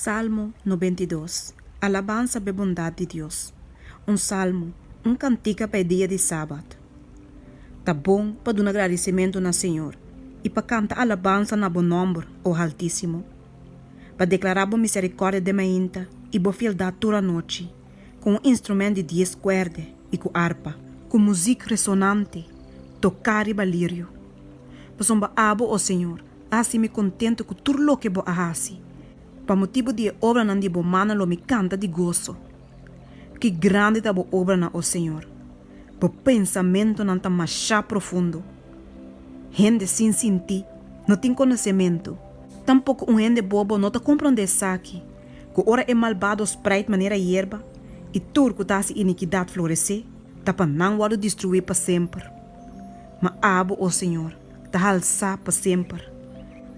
Salmo 92. Alabanza a bondade de Deus. Salmo, cantiga para o dia de sábado. Tá bom para dar um agradecimento ao Senhor e para cantar alabança na bom nome, o Altíssimo. Para declarar a misericórdia de mainta e a fieldade toda a noite, com um instrumento de 10 cordas e com harpa, com música ressonante, tocar e balírio. Para abo o Senhor, assim me contento com tudo o que vou fazer. Para motivo de obra não de mana lo me canta de gozo. Que grande é a obra na o Senhor. Por pensamento não está mais profundo. Gente sem sentir, não tem conhecimento. Tampouco gente bobo não está compreendendo saque. Que ora é malvado sprite maneira hierba e turco tá se iniquidade florescer, tá para não o destruir para sempre. Mas abo o Senhor, tá alçar para sempre.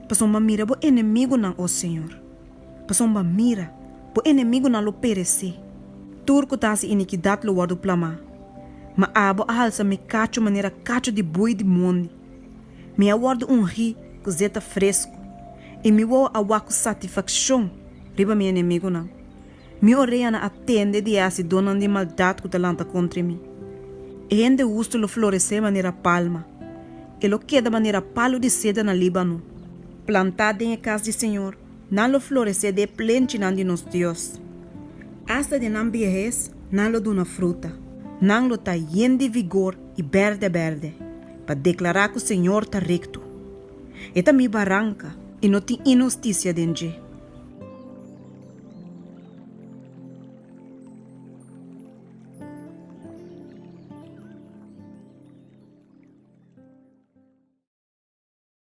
Passou uma mira bo inimigo não o Senhor. Passou uma mira bo inimigo não lo perecer. Turco tá se iniquidade lo guardo plama. Mas abo a alça me cacho maneira cacho de boi de monde. Me aguardo ri cozeta fresco. E me vou awaco satisfação riba meu inimigo não. Me orelha na atende de assim dona de maldade que talanta contra mim. E ende usto lo florescer maneira palma. E lo queda maneira palo de seda na Líbano. Plantado em casa do Senhor, não lo florescer de plente não de nos Deus. Hasta de não viejes, não lo duna fruta. Não lo tá yen de vigor e verde, para declarar que o Senhor tá recto. E tá mi barranca, e não tem injustiça dentro.